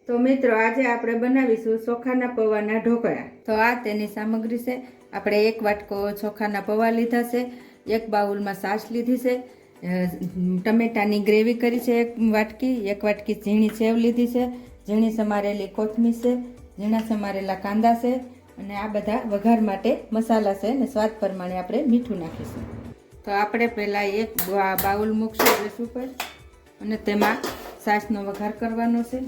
તો મિત્રો આજે આપણે બનાવીશું ચોખાના પૌવાના ઢોકળા। તો આ તેની સામગ્રી છે। આપણે 1 વાટકો ચોખાના પૌવા લીધા છે, 1 બાઉલમાં છાશ લીધી છે, ટમેટાની ગ્રેવી કરી છે 1 વાટકી, 1 વાટકી ઝીણી સેવ લીધી છે, ઝીણી સમારેલી કોથમીર છે, ઝીણા સમારેલા કાંદા છે અને આ બધા વઘાર માટે મસાલા છે અને સ્વાદ પ્રમાણે આપણે મીઠું નાખીશું। તો આપણે પહેલાં એક બાઉલ મૂકશું ગેસ ઉપર અને તેમાં છાશનો વઘાર કરવાનો છે।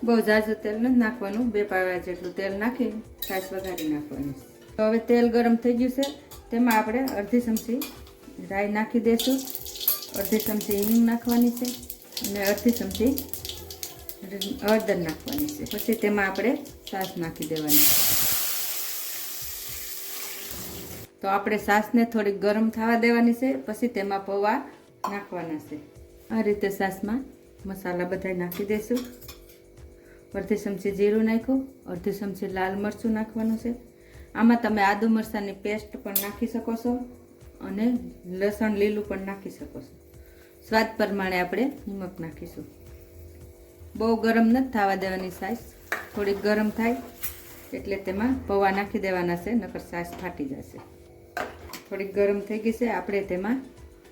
બહુ ઝાઝું તેલ નથી નાખવાનું, 2 પાવા જેટલું તેલ નાખી છાશ વઘારી નાખવાની છે। તો હવે તેલ ગરમ થઈ ગયું છે, તેમાં આપણે અડધી ચમચી રાઈ નાખી દઈશું, અડધી ચમચી હિંગ નાખવાની છે અને અડધી ચમચી હળદર નાખવાની છે। પછી તેમાં આપણે છાશ નાખી દેવાની છે। તો આપણે છાશને થોડીક ગરમ થવા દેવાની છે, પછી તેમાં પૌવા નાખવાના છે। આ રીતે છાશમાં મસાલા બધા નાખી દઈશું। અડધી ચમચી જીરું નાખ્યું, અડધી ચમચી લાલ મરચું નાખવાનું છે। આમાં તમે આદુ મરચાંની પેસ્ટ પણ નાખી શકો છો અને લસણ લીલું પણ નાખી શકો છો। સ્વાદ પ્રમાણે આપણે નમક નાખીશું। બહુ ગરમ નથી થવા દેવાની છાશ, થોડીક ગરમ થાય એટલે તેમાં પૌવા નાખી દેવાના છે, નકર છાશ ફાટી જશે। થોડીક ગરમ થઈ ગઈ છે, આપણે તેમાં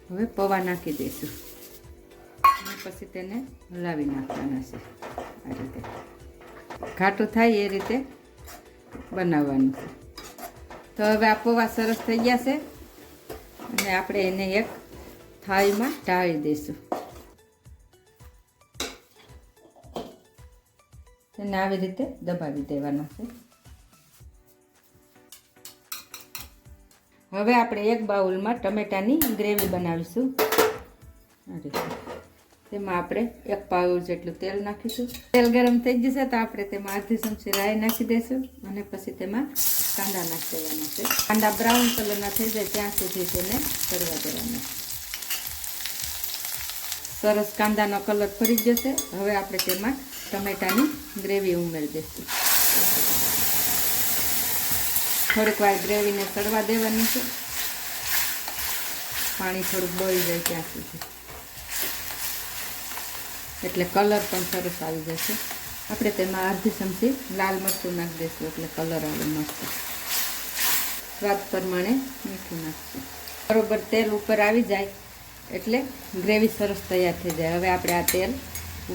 હવે પૌવા નાખી દઈશું અને પછી તેને હલાવી નાખવાના છે। આ રીતે ઘાટું થાય એ રીતે બનાવવાનું છે। તો હવે આ પૌવા સરસ થઈ ગયા છે અને આપણે એને એક થાળીમાં ઢાળી દઈશું। તેને આવી રીતે દબાવી દેવાના છે। હવે આપણે એક બાઉલમાં ટમેટાની ગ્રેવી બનાવીશું। આ રીતે તેમાં આપણે 1 પાવ જેટલું તેલ નાખીશું। તેલ ગરમ થઈ જશે તો આપણે તેમાં અડધી ચમચી રાઈ નાખી દઈશું અને પછી તેમાં કાંદા નાખી દેવાના છે। કાંદા બ્રાઉન કલરના થઈ જાય ત્યાં સુધી તેને તળવા દેવાના છે। સરસ કાંદાનો કલર ફરી જશે। હવે આપણે તેમાં ટમેટાની ગ્રેવી ઉમેરી દઈશું। થોડીક વાર ગ્રેવીને તળવા દેવાની છે, પાણી થોડુંક બળી જાય ત્યાં સુધી, એટલે કલર પણ સરસ આવી જશે। આપણે તેમાં અડધી ચમચી લાલ મરચું નાખી દઈશું એટલે કલર આવે મસ્ત। સ્વાદ પ્રમાણે મીઠું નાખીશું। બરોબર તેલ ઉપર આવી જાય એટલે ગ્રેવી સરસ તૈયાર થઈ જાય। હવે આપણે આ તેલ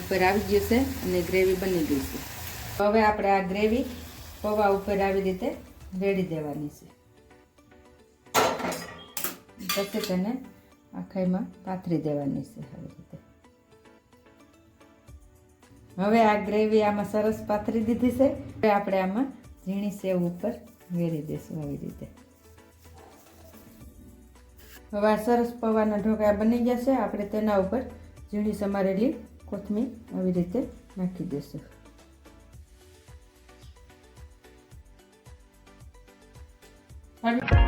ઉપર આવી ગયું છે અને ગ્રેવી બની ગઈ છે। હવે આપણે આ ગ્રેવી પૌવા ઉપર આવી રીતે રેડી દેવાની છે, પછી તેને આખાઈમાં પાથરી દેવાની છે આવી રીતે। હવે આ ગ્રેવી આમાં સરસ પાથરી દીધી છે। હવે આપણે આમાં ઝીણી સેવ ઉપર વેરી દઈશું આવી રીતે। હવે આ સરસ પૌવાના ઢોકળા બની ગયા છે। આપણે તેના ઉપર ઝીણી સમારેલી કોથમીર આવી રીતે નાખી દઈશું। હવે